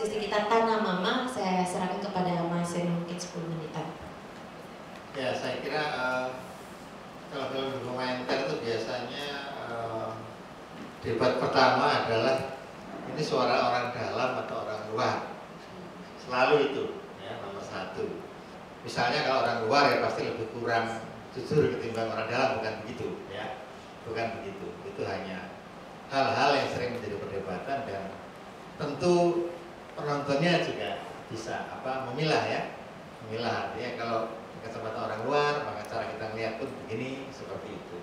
diskusi kita Tanah Mama, saya serahkan kepada Mas Seno mungkin 10 menitan. Ya, saya kira kalau film dokumenter itu biasanya debat pertama adalah ini suara orang dalam atau orang luar. Selalu itu, ya, nomor satu. Misalnya kalau orang luar ya pasti lebih kurang jujur ketimbang orang dalam, bukan begitu, ya, bukan begitu. Itu hanya hal-hal yang sering menjadi perdebatan dan tentu penontonnya juga bisa memilah, ya, memilah. Artinya kalau kacamata orang luar maka cara kita melihat pun begini, seperti itu.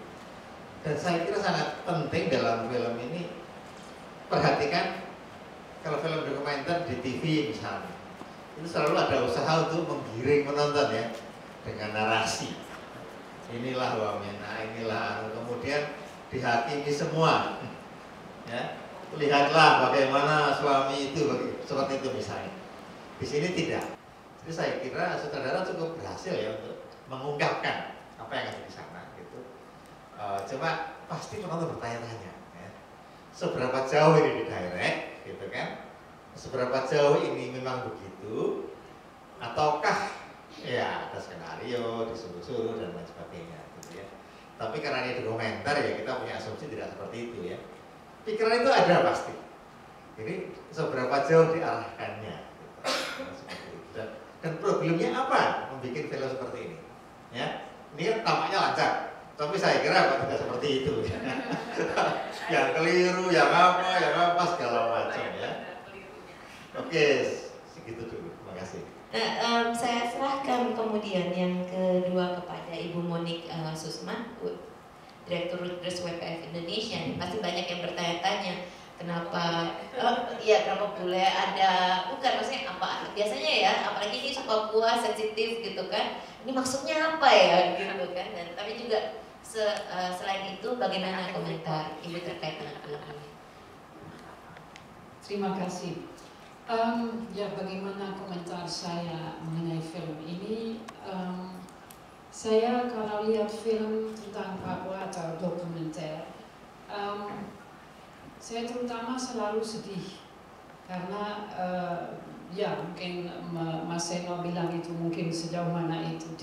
Dan saya kira sangat penting dalam film ini perhatikan kalau film dokumenter di TV misalnya itu selalu ada usaha untuk menggiring penonton, ya, dengan narasi. Inilah wamena, inilah kemudian dihakimi semua, ya. Lihatlah bagaimana suami itu seperti itu misalnya. Di sini tidak. Jadi saya kira sutradara cukup berhasil ya untuk mengungkapkan apa yang ada di sana gitu. Cuma pasti penonton bertanya-tanya, ya, seberapa jauh ini didirect, gitu kan? Seberapa jauh ini memang begitu, ataukah ya ada skenario disuruh-suruh dan lain sebagainya, gitu ya. Tapi karena ini dokumenter ya kita punya asumsi tidak seperti itu, ya. Pikiran itu ada pasti. Jadi seberapa jauh diarahkannya, gitu. Seperti itu. Dan problemnya apa membuat film seperti ini? Ya, ini kan tampaknya lancar, tapi saya kira kok tidak seperti itu. Ya. Yang keliru, yang apa segala macam, ya. Oke, segitu dulu. Terima kasih. Saya serahkan kemudian yang kedua kepada Ibu Monik Susman, Direktur Reuters WPF Indonesia. Pasti banyak yang bertanya-tanya kenapa kenapa boleh ada, bukan maksudnya apa biasanya ya, apalagi ini Papua sensitif gitu kan, ini maksudnya apa ya gitu kan. Dan tapi juga selain itu bagaimana komentar Ibu terkait dengan film ini? Terima kasih. Ya, bagaimana komentar saya mengenai film ini? Saya kalau lihat film tentang Papua atau dokumenter, saya terutama selalu sedih karena ya mungkin Mas Seno bilang itu mungkin sejauh mana itu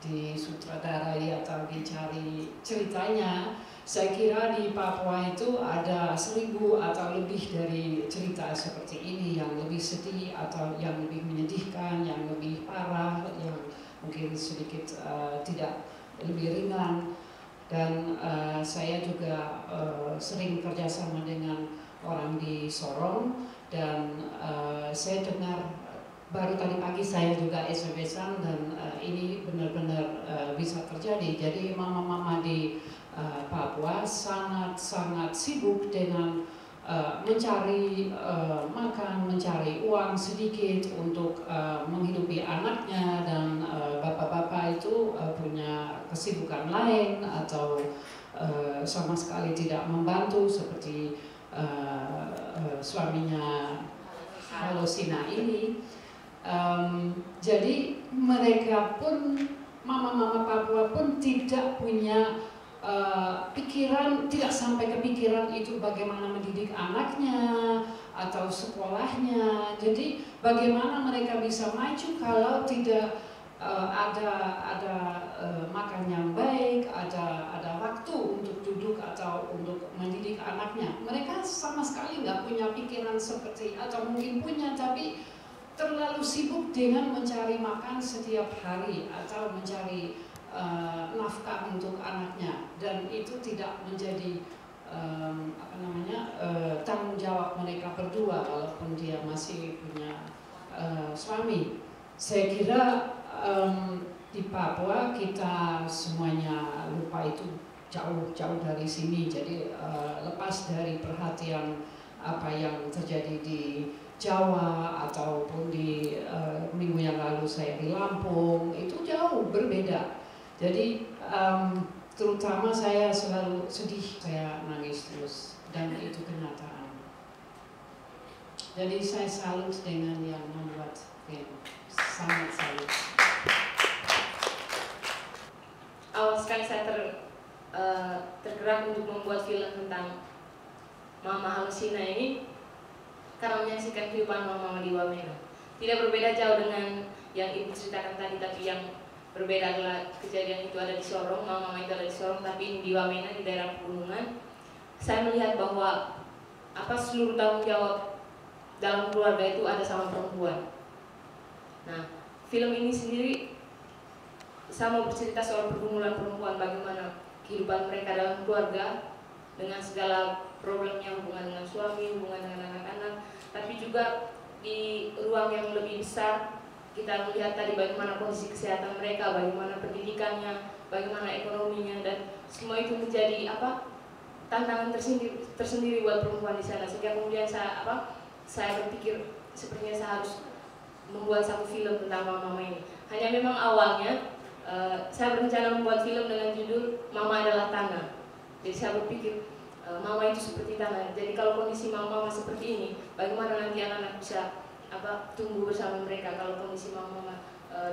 disutradarai atau dicari ceritanya. Saya kira di Papua itu ada 1000 atau lebih dari cerita seperti ini, yang lebih sedih atau yang lebih menyedihkan, yang lebih parah, yang mungkin sedikit tidak lebih ringan. Dan saya juga sering kerjasama dengan orang di Sorong, dan saya dengar baru tadi pagi saya juga SMS-an, dan ini benar-benar bisa terjadi. Jadi mama-mama di Papua sangat-sangat sibuk dengan mencari makan, mencari uang sedikit untuk menghidupi anaknya, dan bapak-bapak itu punya kesibukan lain atau sama sekali tidak membantu seperti suaminya Halusina ini. Jadi mereka pun, mama-mama Papua pun tidak punya pikiran, tidak sampai kepikiran itu bagaimana mendidik anaknya atau sekolahnya. Jadi bagaimana mereka bisa maju kalau tidak ada makan yang baik, ada waktu untuk duduk atau untuk mendidik anaknya. Mereka sama sekali nggak punya pikiran seperti, atau mungkin punya tapi terlalu sibuk dengan mencari makan setiap hari atau mencari nafkah untuk anaknya, dan itu tidak menjadi tanggung jawab mereka berdua walaupun dia masih punya suami. Saya kira di Papua kita semuanya lupa itu jauh dari sini. Jadi lepas dari perhatian apa yang terjadi di Jawa ataupun di minggu yang lalu saya di Lampung, itu jauh berbeda. Jadi terutama saya selalu sedih, saya nangis terus, dan itu kenyataan. Jadi saya salut dengan yang membuat film, sangat salut. Awal sekali saya tergerak untuk membuat film tentang Mama Halusina ini karena menyaksikan kehidupan mama di Wamena. Tidak berbeda jauh dengan yang ibu ceritakan tadi, tapi yang berbeda adalah kejadian itu ada di Sorong, mama itu ada di Sorong, tapi ini di Wamena, di daerah pegunungan. Saya melihat bahwa seluruh tanggung jawab dalam keluarga itu ada sama perempuan. Nah, film ini sendiri saya mau bercerita soal pergumulan perempuan, bagaimana kehidupan mereka dalam keluarga dengan segala problemnya, hubungan dengan suami, hubungan dengan anak-anak, tapi juga di ruang yang lebih besar kita melihat tadi bagaimana kondisi kesehatan mereka, bagaimana pendidikannya, bagaimana ekonominya, dan semua itu menjadi tantangan tersendiri buat perempuan di sana. Sehingga kemudian saya berpikir sepertinya saya harus membuat satu film tentang mama ini. Hanya memang awalnya saya berencana membuat film dengan judul Mama Adalah Tanah. Jadi saya berpikir mama itu seperti tanah. Jadi kalau kondisi mama seperti ini, bagaimana nanti anak-anak bisa tumbuh bersama mereka kalau kondisi mama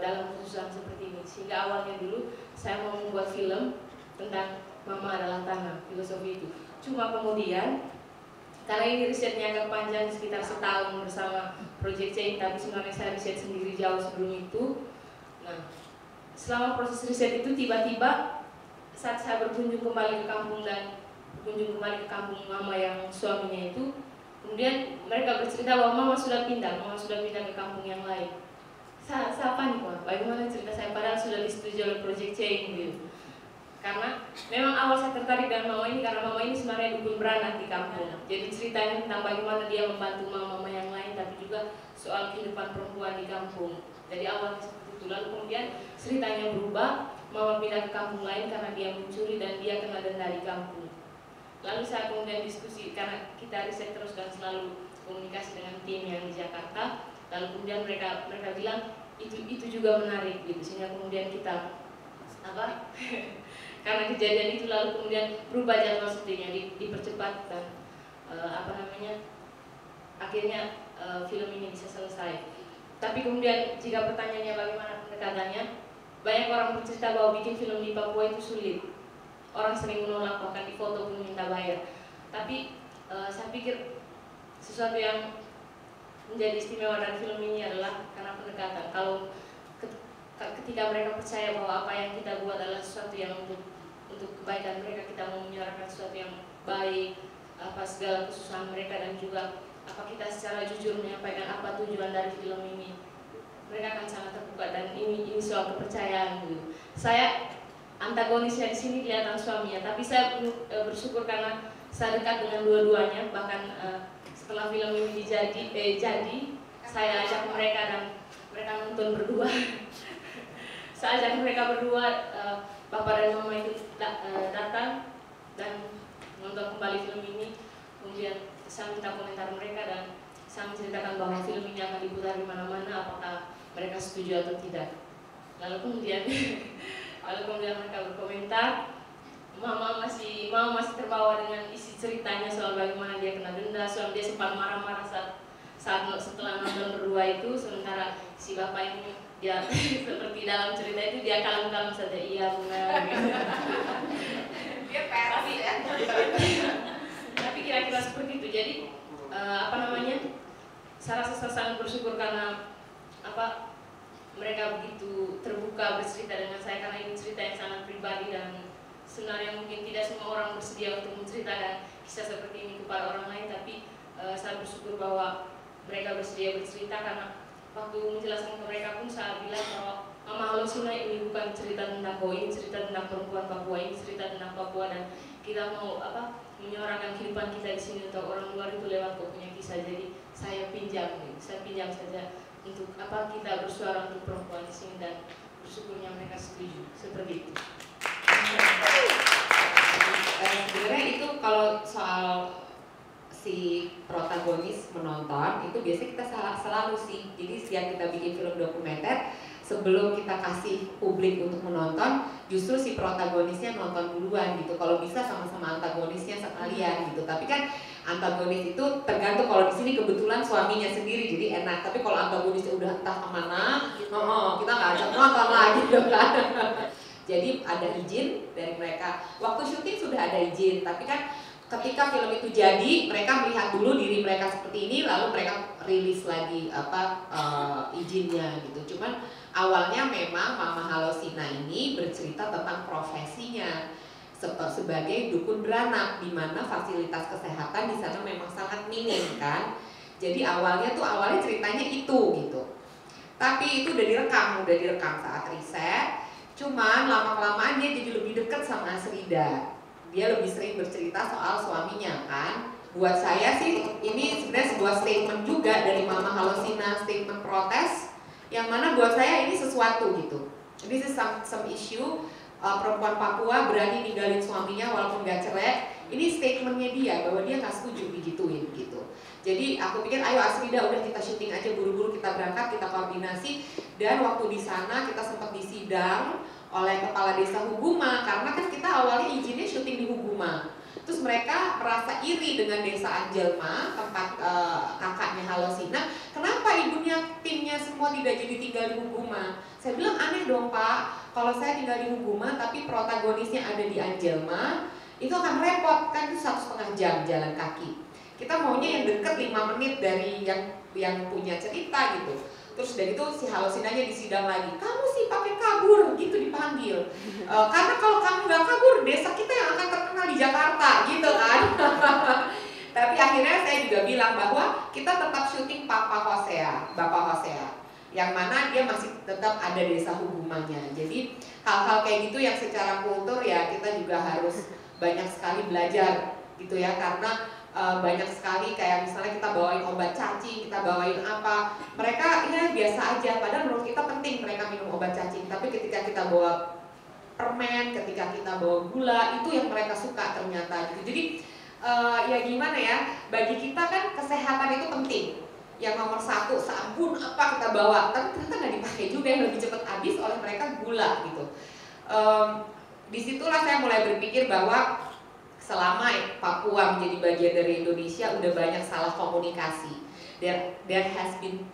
dalam kesusahan seperti ini. Sehingga awalnya dulu saya mau membuat film tentang Mama Adalah Tanah, filosofi itu. Cuma kemudian karena ini risetnya agak panjang, sekitar setahun bersama Project Change, tapi sebenarnya saya riset sendiri jauh sebelum itu. Nah, selama proses riset itu tiba-tiba saat saya berkunjung kembali ke kampung dan berkunjung kembali ke kampung mama yang suaminya itu, kemudian mereka bercerita bahwa mama sudah pindah ke kampung yang lain. Saya panik, bagaimana cerita saya padahal sudah disetujui oleh Project Change gitu. Karena memang awal saya tertarik dengan mama ini karena mama ini sebenarnya dukun beranak di kampung. Jadi ceritanya tentang bagaimana dia membantu mama-mama yang lain, tapi juga soal kehidupan perempuan di kampung. Jadi awalnya seperti itu. Lalu kemudian ceritanya berubah, mama pindah ke kampung lain karena dia mencuri dan dia kena denda di kampung. Lalu saya kemudian diskusi karena kita riset terus dan selalu komunikasi dengan tim yang di Jakarta. Lalu kemudian mereka bilang itu juga menarik gitu. Sehingga kemudian kita karena kejadian itu lalu kemudian berubah jadwal syutingnya, dipercepat dan akhirnya film ini bisa selesai. Tapi kemudian jika pertanyaannya bagaimana pendekatannya, banyak orang bercerita bahwa bikin film di Papua itu sulit. Orang sering menolak, bahkan di foto pun minta bayar. Tapi saya pikir sesuatu yang menjadi istimewa dari film ini adalah karena pendekatan. Kalau ketika mereka percaya bahwa apa yang kita buat adalah sesuatu yang untuk kebaikan mereka, kita mau menyuarakan sesuatu yang baik, segala kesusahan mereka, dan juga kita secara jujur menyampaikan apa tujuan dari film ini, mereka akan sangat terbuka. Dan ini soal kepercayaan gitu. Saya antagonisnya di sini kelihatan suaminya, tapi saya bersyukur karena saya dekat dengan dua-duanya. Bahkan setelah film ini jadi saya ajak mereka dan mereka nonton berdua. Saya ajak mereka berdua, Bapak dan Mama itu datang dan nonton kembali film ini. Kemudian saya minta komentar mereka dan saya menceritakan bahwa film ini akan diputar di mana-mana, apakah mereka setuju atau tidak. Lalu kemudian mereka berkomentar. Mama masih terbawa dengan isi ceritanya soal bagaimana dia kena denda, soal dia sempat marah-marah setelah nonton berdua itu, sementara si bapak ini dia seperti dalam cerita itu dia kalem-kalem saja, iya benar gitu. Dia peras ya. Tapi kira-kira seperti itu. Jadi saya rasa saya sangat bersyukur karena mereka begitu terbuka bercerita dengan saya, karena ini cerita yang sangat pribadi dan sebenarnya mungkin tidak semua orang bersedia untuk menceritakan kisah seperti ini kepada orang lain. Tapi saya bersyukur bahwa mereka bersedia bercerita, karena waktu menjelaskan ke mereka pun saya bilang bahwa Mama Halo Suna ini bukan cerita tentang kau, ini cerita tentang perempuan Papua, ini cerita tentang Papua, dan kita mau menyuarakan kehidupan kita di sini untuk orang luar itu lewat kau punya kisah. Jadi saya pinjam saja untuk kita bersuara untuk perempuan di sini, dan bersyukurnya mereka setuju seperti itu. Sebenarnya itu kalau soal si protagonis menonton itu biasanya kita selalu sih. Jadi setiap kita bikin film dokumenter, sebelum kita kasih publik untuk menonton, justru si protagonisnya nonton duluan gitu. Kalau bisa sama-sama antagonisnya sekalian gitu. Tapi kan antagonis itu tergantung, kalau di sini kebetulan suaminya sendiri jadi enak. Tapi kalau antagonisnya udah entah kemana, kita nggak ajak nonton lagi gitu kan. Jadi ada izin dari mereka. Waktu syuting sudah ada izin, tapi kan ketika film itu jadi, mereka melihat dulu diri mereka seperti ini, lalu mereka rilis lagi izinnya gitu. Cuman awalnya memang Mama Halosina ini bercerita tentang profesinya sebagai dukun beranak, di mana fasilitas kesehatan di sana memang sangat minim kan. Jadi awalnya ceritanya itu gitu. Tapi itu udah direkam saat riset. Cuman lama-kelamaan dia jadi lebih dekat sama Asrida. Dia lebih sering bercerita soal suaminya kan. Buat saya sih ini sebenarnya sebuah statement juga dari Mama Halosina, statement protes yang mana buat saya ini sesuatu gitu. This is some issue. Perempuan Papua berani ninggalin suaminya walaupun gak cerai. Ini statementnya dia bahwa dia gak setuju digituin gitu. Jadi aku pikir ayo Asrida udah kita syuting aja buru-buru, kita berangkat, kita koordinasi. Dan waktu di sana kita sempat disidang oleh kepala desa Huguma karena kan kita awalnya izinnya syuting di Huguma. Terus mereka merasa iri dengan desa Anjelma, tempat kakaknya Halosina. Kenapa ibunya, timnya semua tidak jadi tinggal di Huguma? Saya bilang aneh dong Pak, kalau saya tinggal di Huguma tapi protagonisnya ada di Anjelma, itu akan repot kan, itu 1,5 jam jalan kaki. Kita maunya yang deket 5 menit dari yang punya cerita gitu. Terus dari itu si Halosinanya disidang lagi, kamu sih pakai kabur gitu dipanggil. Karena kalau kamu nggak kabur, desa kita yang akan terkenal di Jakarta gitu kan. Tapi akhirnya saya juga bilang bahwa kita tetap syuting Bapak Hosea, yang mana dia masih tetap ada desa hubungannya. Jadi hal-hal kayak gitu yang secara kultur ya kita juga harus banyak sekali belajar gitu ya, karena banyak sekali kayak misalnya kita bawain obat cacing, kita bawain apa, mereka ya biasa aja, padahal menurut kita penting mereka minum obat cacing. Tapi ketika kita bawa permen, ketika kita bawa gula, itu yang mereka suka ternyata gitu. Jadi ya gimana ya, bagi kita kan kesehatan itu penting. Yang nomor 1 sabun apa kita bawa, tapi ternyata nggak dipakai juga, yang lebih cepat habis oleh mereka gula gitu. Disitulah saya mulai berpikir bahwa selama Papua menjadi bagian dari Indonesia udah banyak salah komunikasi. There has been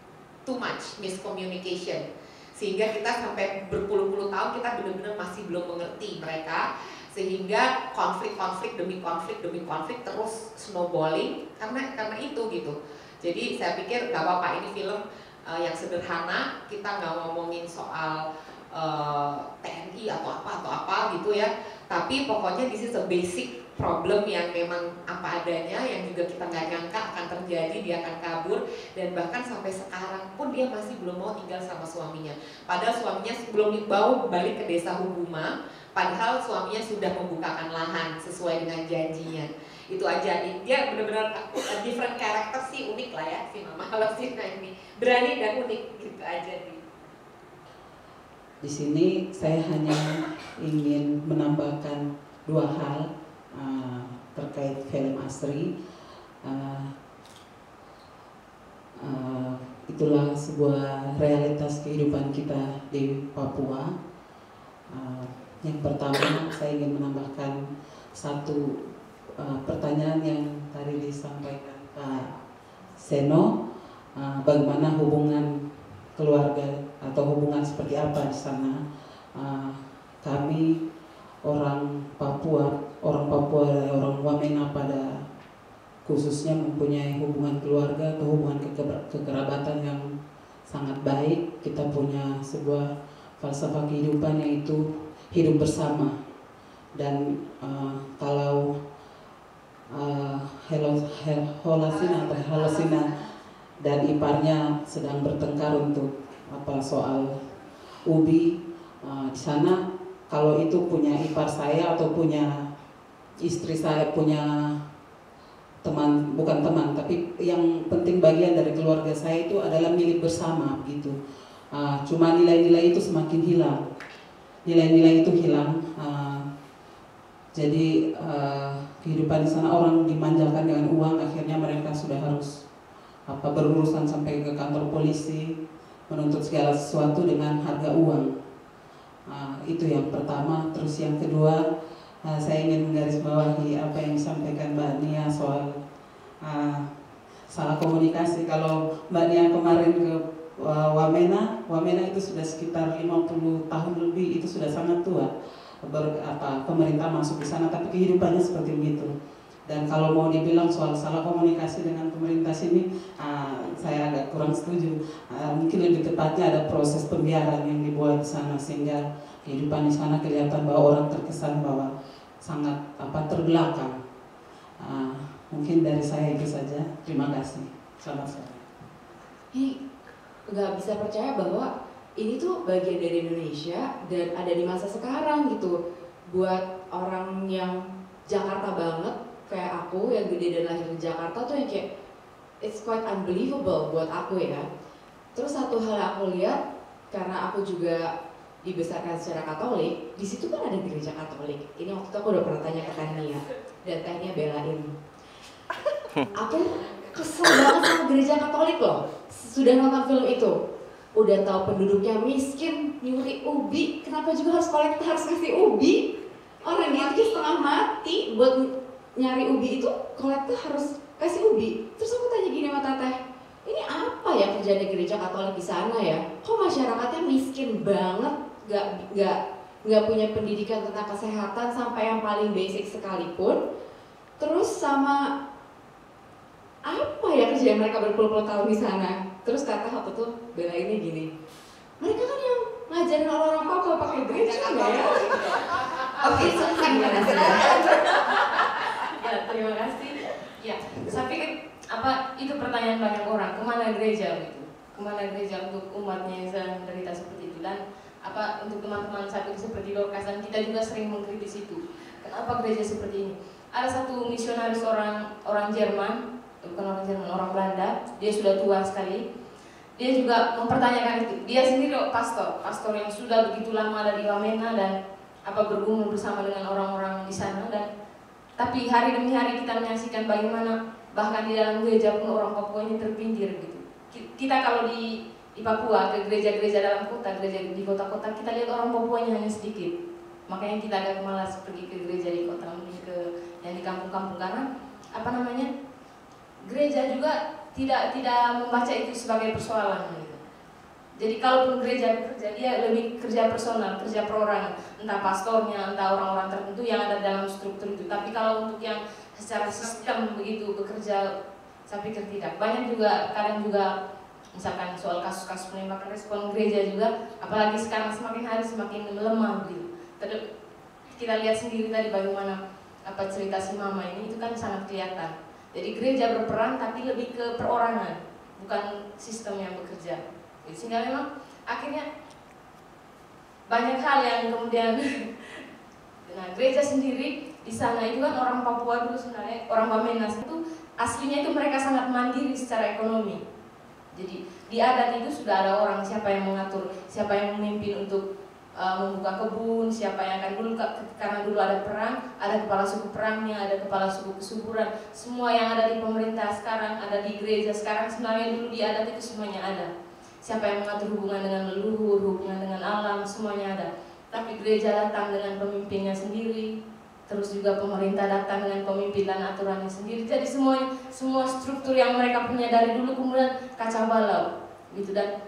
too much miscommunication, sehingga kita sampai berpuluh-puluh tahun kita benar-benar masih belum mengerti mereka, sehingga konflik demi konflik terus snowballing karena itu gitu. Jadi saya pikir gak apa-apa, ini film yang sederhana, kita nggak ngomongin soal TNI atau apa gitu ya, tapi pokoknya this is a basic problem yang memang apa adanya, yang juga kita nggak nyangka akan terjadi. Dia akan kabur, dan bahkan sampai sekarang pun dia masih belum mau tinggal sama suaminya, padahal suaminya belum mau balik ke desa Huguma, padahal suaminya sudah membukakan lahan sesuai dengan janjinya. Itu aja, dia benar-benar different character sih, unik lah ya si Mama Halosina ini, berani dan unik gitu aja nih. Di sini saya hanya ingin menambahkan 2 hal terkait film Asri. Itulah sebuah realitas kehidupan kita di Papua. Yang pertama, saya ingin menambahkan satu pertanyaan yang tadi disampaikan Pak Seno, bagaimana hubungan keluarga atau hubungan seperti apa di sana. Kami orang Papua, orang Wamena pada khususnya mempunyai hubungan keluarga atau hubungan kekerabatan yang sangat baik. Kita punya sebuah falsafah kehidupan, yaitu hidup bersama. Dan kalau Halosina dan iparnya sedang bertengkar untuk soal ubi, di sana kalau itu punya ipar saya atau punya istri saya, punya teman, bukan teman, tapi yang penting bagian dari keluarga saya itu adalah milik bersama gitu. Cuma nilai-nilai itu semakin hilang, nilai-nilai itu hilang. Jadi kehidupan di sana orang dimanjakan dengan uang, akhirnya mereka sudah harus berurusan sampai ke kantor polisi, menuntut segala sesuatu dengan harga uang. Itu yang pertama. Terus yang kedua, saya ingin menggarisbawahi apa yang disampaikan Mbak Nia soal salah komunikasi. Kalau Mbak Nia kemarin ke Wamena itu sudah sekitar 50 tahun lebih, itu sudah sangat tua. Pemerintah masuk di sana, tapi kehidupannya seperti begitu. Dan kalau mau dibilang soal salah komunikasi dengan pemerintah sini, saya agak kurang setuju. Mungkin lebih tepatnya ada proses pembiaran yang dibuat di sana sehingga kehidupan di sana kelihatan bahwa orang terkesan bahwa sangat terbelakang. Mungkin dari saya itu saja. Terima kasih. Selamat sore. Nggak bisa percaya bahwa ini tuh bagian dari Indonesia dan ada di masa sekarang gitu. Buat orang yang Jakarta banget kayak aku yang gede dan lahir di Jakarta tuh yang kayak it's quite unbelievable buat aku ya. Terus satu hal yang aku lihat karena aku juga dibesarkan secara Katolik, di situ kan ada gereja Katolik. Ini waktu itu aku udah pernah tanya ke Tania dan Tania belain. Aku kesel banget sama gereja Katolik loh. Sudah nonton film itu, udah tahu penduduknya miskin, nyuri ubi, kenapa juga harus harus kasih ubi? Orang itu setengah mati buat nyari ubi itu, kolektor harus kasih ubi. Terus aku tanya gini sama Teteh, ini apa ya kerjaan gereja Katolik di sana ya? Kok masyarakatnya miskin banget, nggak punya pendidikan tentang kesehatan sampai yang paling basic sekalipun. Terus sama apa ya kerjaan mereka berpuluh-puluh tahun di sana? Terus Teteh waktu itu belainnya gini, mereka kan yang ngajarin orang-orang kok pakai gereja nggak ya? Oke, terima kasih. Ya, terima kasih. Ya, saya pikir itu pertanyaan banyak orang, kemana gereja gitu? Kemana gereja untuk umatnya yang sedang menderita seperti itu? Dan untuk teman-teman satu seperti Dorcas dan kita juga sering mengkritis itu. Kenapa gereja seperti ini? Ada satu misionaris orang Jerman, bukan orang Jerman, orang Belanda. Dia sudah tua sekali. Dia juga mempertanyakan itu. Dia sendiri pastor yang sudah begitu lama ada di Wamena dan bergumul bersama dengan orang-orang di sana. Dan tapi hari demi hari kita menyaksikan bagaimana bahkan di dalam gereja pun orang Papua ini terpinggir gitu. Kita kalau di Papua ke gereja-gereja dalam kota, gereja di kota-kota, kita lihat orang Papuanya hanya sedikit. Makanya kita agak malas pergi ke gereja di kota, mungkin ke yang di kampung-kampung karena gereja juga tidak membaca itu sebagai persoalan gitu. Jadi kalaupun gereja bekerja, dia lebih kerja personal, kerja perorangan, entah pastornya, entah orang-orang tertentu yang ada dalam struktur itu. Tapi kalau untuk yang secara sistem begitu bekerja, saya pikir tidak. Banyak juga, kadang juga misalkan soal kasus-kasus penembakan respon gereja juga, apalagi sekarang semakin hari semakin melemah gitu. Kita lihat sendiri tadi bagaimana cerita si mama ini itu kan sangat kelihatan. Jadi gereja berperan tapi lebih ke perorangan, bukan sistem yang bekerja. Sehingga memang akhirnya banyak hal yang kemudian gereja sendiri di sana itu kan orang Papua dulu sebenarnya, orang Bamenas itu aslinya itu mereka sangat mandiri secara ekonomi. Jadi di adat itu sudah ada orang siapa yang mengatur, siapa yang memimpin untuk membuka kebun, siapa yang akan dulu karena dulu ada perang, ada kepala suku perangnya, ada kepala suku kesuburan, semua yang ada di pemerintah sekarang, ada di gereja sekarang sebenarnya dulu di adat itu semuanya ada. Siapa yang mengatur hubungan dengan leluhur, hubungan dengan alam, semuanya ada. Tapi gereja datang dengan pemimpinnya sendiri, terus juga pemerintah datang dengan pemimpin dan aturannya sendiri. Jadi semua struktur yang mereka punya dari dulu kemudian kacau balau, gitu. Dan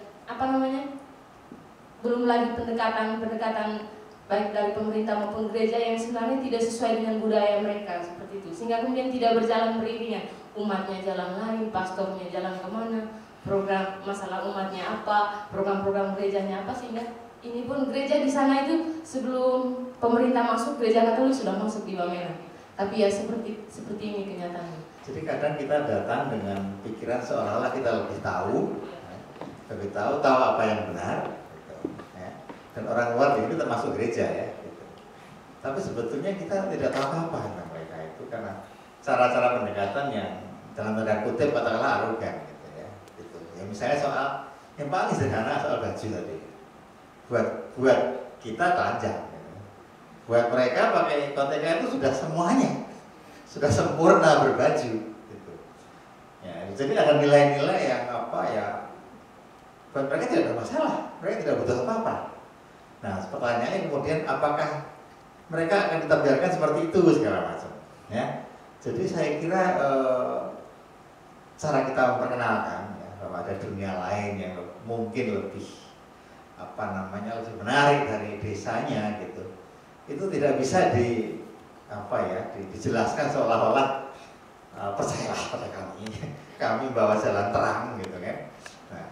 belum lagi pendekatan baik dari pemerintah maupun gereja yang sebenarnya tidak sesuai dengan budaya mereka seperti itu, sehingga kemudian tidak berjalan beriringan. Umatnya jalan lain, pastornya jalan kemana, program masalah umatnya apa, program-program gerejanya apa, sehingga ini pun gereja di sana itu sebelum pemerintah masuk, gereja Katolik sudah masuk di Wamena. Tapi ya seperti ini kenyataannya. Jadi kadang kita datang dengan pikiran seolah-olah kita lebih tahu apa yang benar. Dan orang luar itu termasuk gereja ya gitu. Tapi sebetulnya kita tidak tahu apa tentang mereka itu karena cara-cara pendekatan yang dalam tanda kutip katakanlah arogan gitu ya. Gitu. Ya misalnya soal yang paling sederhana soal baju tadi. Buat kita telanjang. Gitu. Buat mereka pakai konteka itu sudah semuanya, sudah sempurna berbaju. Gitu. Ya, jadi ada nilai-nilai yang buat mereka tidak ada masalah, mereka tidak butuh apa-apa. Nah, pertanyaannya kemudian apakah mereka akan kita biarkan seperti itu segala macam, ya? Jadi saya kira cara kita memperkenalkan ya, bahwa ada dunia lain yang mungkin lebih lebih menarik dari desanya gitu, itu tidak bisa dijelaskan seolah-olah percayalah pada kami, kami bawa jalan terang gitu kan. Nah,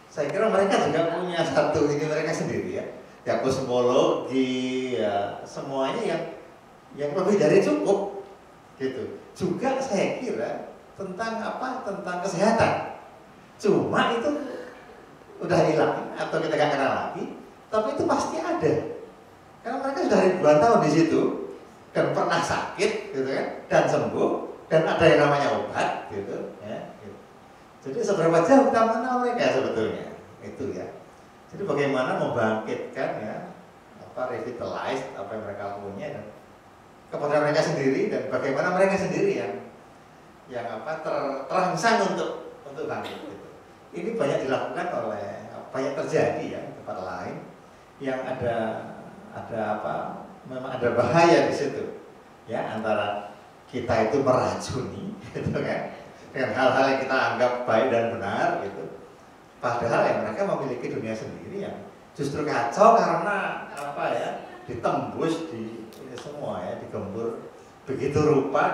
saya kira mereka juga punya satu ini mereka sendiri ya kosmologi, ya semuanya yang lebih dari cukup gitu. Juga saya kira tentang tentang kesehatan, cuma itu udah hilang atau kita nggak kenal lagi, tapi itu pasti ada karena mereka sudah ribuan tahun di situ dan pernah sakit gitu kan dan sembuh dan ada yang namanya obat gitu ya gitu. Jadi seberapa jauh kita mengenal mereka sebetulnya itu ya. Jadi bagaimana membangkitkan ya revitalize apa yang mereka punya dan kepada mereka sendiri, dan bagaimana mereka sendiri yang terangsang untuk bangkit gitu. Ini banyak dilakukan oleh banyak terjadi ya di tempat lain yang memang ada bahaya di situ ya, antara kita itu meracuni gitu kan dengan hal-hal yang kita anggap baik dan benar gitu, padahal ya mereka memiliki dunia sendiri yang justru kacau karena ditembus di ini semua ya, digembur begitu rupa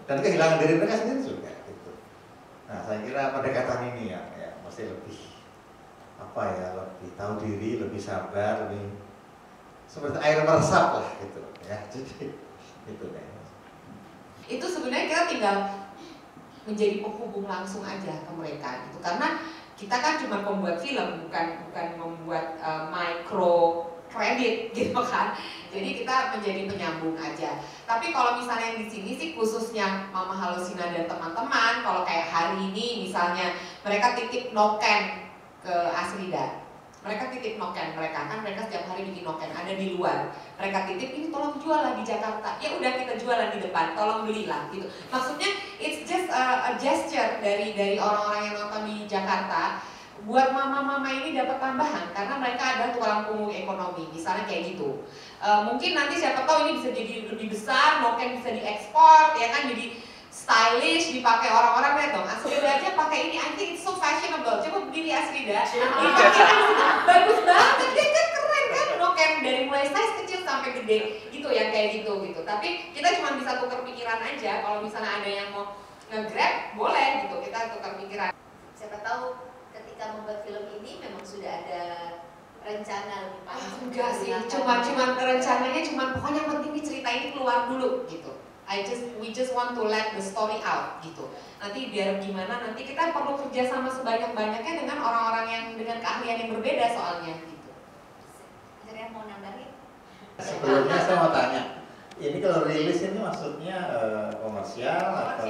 dan kehilangan diri mereka sendiri juga gitu. Nah saya kira pendekatan ini ya mesti lebih lebih tahu diri, lebih sabar, lebih seperti air meresap lah gitu ya. Jadi itu deh. Itu sebenarnya kita tinggal menjadi penghubung langsung aja ke mereka gitu, karena kita kan cuma pembuat film, bukan membuat micro kredit gitu kan. Jadi kita menjadi penyambung aja. Tapi kalau misalnya yang di sini sih khususnya Mama Halusina dan teman-teman, kalau kayak hari ini misalnya mereka titip noken ke Asrida. Mereka titip noken mereka, kan mereka setiap hari bikin noken, ada di luar. Mereka titip, ini tolong jual lah di Jakarta. Ya udah kita jualan di depan, tolong belilah gitu. Maksudnya it's just a gesture dari orang-orang yang nonton di Jakarta. Buat mama-mama ini dapat tambahan karena mereka ada tulang punggung ekonomi, misalnya kayak gitu. Mungkin nanti siapa tahu ini bisa jadi lebih besar, noken bisa diekspor, ya kan, jadi stylish, dipakai orang-orang. Lihat dong, Asrida aja pakai ini, I think it's so fashionable. Coba beli Asrida, bagus banget, dia kan keren kan, noken dari mulai size kecil sampai gede, gitu ya kayak gitu. Tapi kita cuma bisa tukar pikiran aja. Kalau misalnya ada yang mau nge-grab, boleh gitu, kita tukar pikiran. Siapa tahu ketika membuat film ini memang sudah ada rencana lebih panjang. Enggak sih, cuma rencananya pokoknya yang penting cerita ini keluar dulu gitu. We just want to let the story out gitu. Nanti biar gimana, nanti kita perlu kerja sama sebanyak-banyaknya dengan orang-orang yang dengan keahlian yang berbeda soalnya gitu. Akhirnya mau nambahin? Sebelumnya saya mau tanya, ini kalau rilis ini maksudnya komersial atau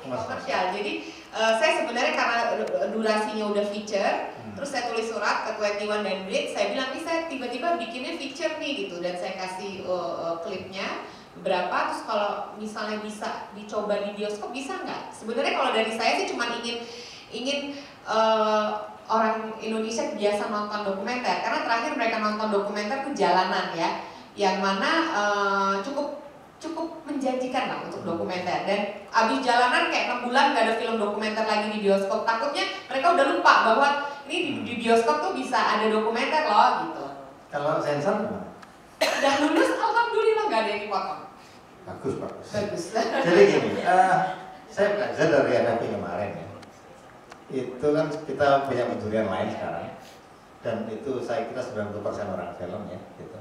komersial. Jadi saya sebenarnya karena durasinya udah feature, terus saya tulis surat ke 21 dan Blitz, saya bilang ini saya tiba-tiba bikinnya feature nih gitu, dan saya kasih klipnya berapa, terus kalau misalnya bisa dicoba di bioskop bisa nggak? Sebenarnya kalau dari saya sih cuma ingin orang Indonesia biasa nonton dokumenter, karena terakhir mereka nonton dokumenter itu Jalanan ya, yang mana cukup menjanjikan lah untuk dokumenter. Dan abis Jalanan kayak 6 bulan gak ada film dokumenter lagi di bioskop, takutnya mereka udah lupa bahwa ini di bioskop tuh bisa ada dokumenter loh gitu. Kalau sensor gimana? Udah lulus, alhamdulillah gak ada yang dipotong. Bagus. Jadi gini, saya belajar dari FFP kemarin ya. Itu kan kita punya pencurian lain sekarang, dan itu saya kira 90% orang film ya gitu.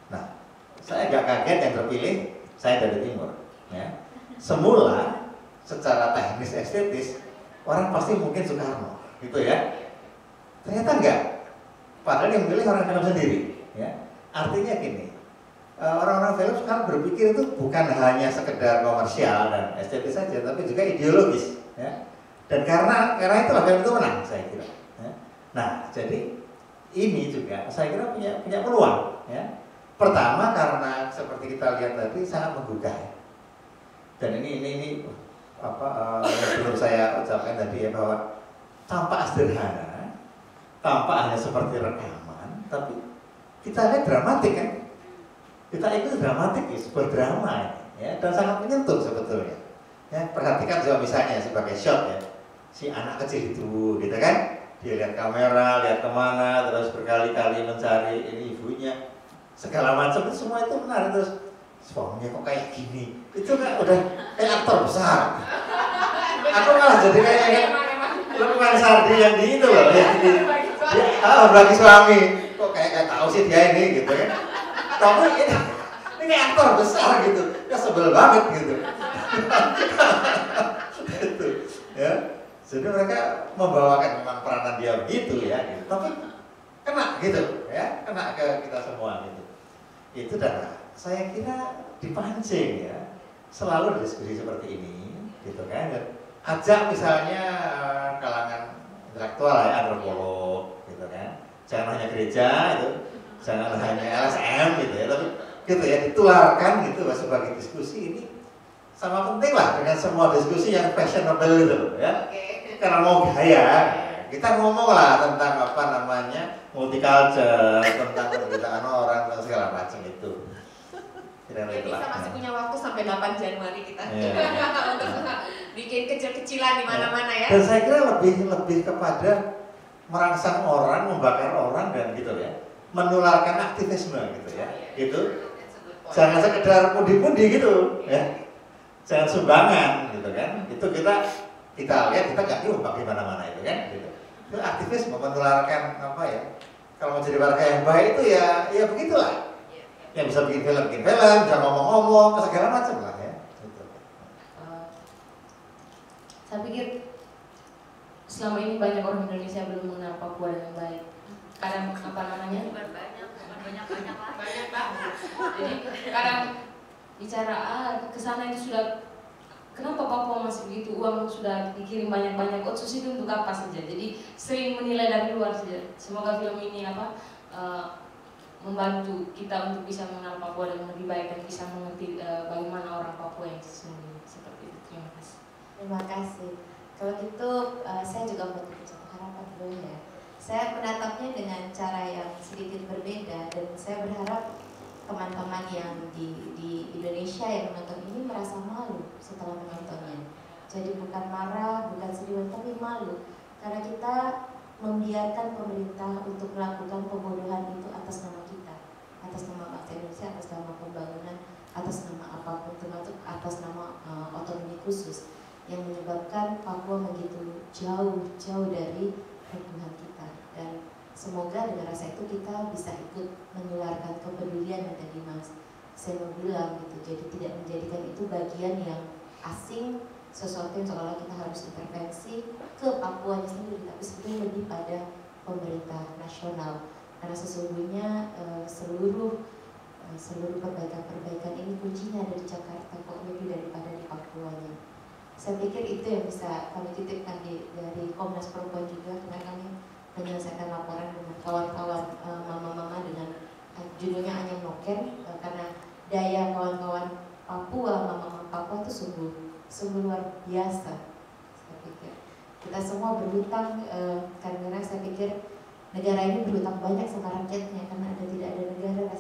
Nah, saya agak kaget yang terpilih saya dari timur ya. Semula secara teknis estetis orang pasti mungkin Soekarno gitu ya. Ternyata enggak. Padahal yang memilih orang film sendiri ya. Artinya gini, orang-orang film sekarang berpikir itu bukan hanya sekedar komersial dan estetis saja, tapi juga ideologis ya. Dan karena itulah film itu menang saya kira ya. Nah, jadi ini juga saya kira punya peluang ya. Pertama karena seperti kita lihat tadi sangat menggugah. Dan ini perlu saya ucapkan tadi ya, bahwa tampak sederhana, tampak hanya seperti rekaman, tapi kita lihat dramatik kan. Kita itu dramatik ya, sebuah drama ya, dan sangat menyentuh sebetulnya. Ya, perhatikan juga misalnya sebagai shot ya, si anak kecil itu, gitu kan? Dia lihat kamera, lihat kemana, terus berkali-kali mencari ini ibunya, segala macam itu semua itu benar. Terus suaminya kok kayak gini, itu kan udah kayak aktor besar. aku malah jadi kayak Lukman Sardi yang di itu loh, yang di bagi suami. Kok kayak tahu sih dia ini gitu kan. Tapi ini aktor besar gitu, ya sebel banget gitu. Gitu, ya. Jadi mereka membawakan memang peranan dia begitu ya, gitu. Tapi kena gitu, ya, kena ke kita semua gitu. Itu dan saya kira dipancing ya, selalu diskusi seperti ini, gitu kan. Dan ajak misalnya kalangan intelektual ya, antropolog, gitu kan. Jangan hanya gereja itu, jangan hanya LSM gitu ya, tapi gitu ya ditularkan gitu sebagai diskusi ini sama penting lah dengan semua diskusi yang fashionable gitu ya. Karena mau gaya, kita ngomong lah tentang apa namanya multicultural, tentang perbedaan orang dan segala macam itu. Ya, kita masih punya waktu sampai 8 Januari kita untuk bikin kecil-kecilan di mana-mana ya. Dan saya kira lebih kepada merangsang orang, membakar orang dan gitu ya, menularkan aktivisme gitu ya, gitu. Jangan sekedar pundi-pundi gitu ya, jangan sumbangan gitu kan. Itu kita lihat kita nggak nyumbang di mana-mana itu kan. Gitu. Itu aktivisme menularkan apa ya? Kalau mau jadi warga yang baik itu ya begitulah. Yang bisa bikin film, bisa ngomong-ngomong, segala macam lah ya. Gitu. Saya pikir selama ini banyak orang Indonesia belum mengenal Papua dengan baik. Kadang apa namanya? Banyak lah. Jadi kadang bicara kesana itu sudah, kenapa Papua masih begitu, uang sudah dikirim banyak-banyak, otsus itu untuk apa saja. Jadi sering menilai dari luar saja. Semoga film ini membantu kita untuk bisa mengenal Papua dengan lebih baik dan bisa mengerti bagaimana orang Papua yang sesungguhnya. Seperti itu. Terima kasih. Terima kasih. Kalau gitu saya juga mau titip satu harapan dulu ya. Saya menatapnya dengan cara yang sedikit berbeda dan saya berharap teman-teman yang di Indonesia yang menonton ini merasa malu setelah menontonnya. Jadi bukan marah, bukan sedih, tapi malu karena kita membiarkan pemerintah untuk melakukan pembodohan itu atas nama kita, atas nama bangsa Indonesia, atas nama pembangunan, atas nama apapun, termasuk atas nama otonomi khusus yang menyebabkan Papua begitu jauh dari lingkungan kita. Dan semoga dengan rasa itu kita bisa ikut menularkan kepedulian yang tadi Mas Seno bilang gitu. Jadi tidak menjadikan itu bagian yang asing, sesuatu yang seolah kita harus intervensi ke Papuanya sendiri, tapi sebetulnya lebih pada pemerintah nasional. Karena sesungguhnya seluruh perbaikan ini kuncinya ada di Jakarta kok, lebih daripada di Papuanya. Saya pikir itu yang bisa kami titipkan dari Komnas Perempuan juga, karena kami menyelesaikan laporan dengan kawan-kawan mama-mama dengan judulnya Anyam Noken, karena daya kawan-kawan Papua, mama-mama Papua itu sungguh luar biasa. Saya pikir kita semua berhutang, karena saya pikir negara ini berhutang banyak sama rakyatnya, karena tidak ada negara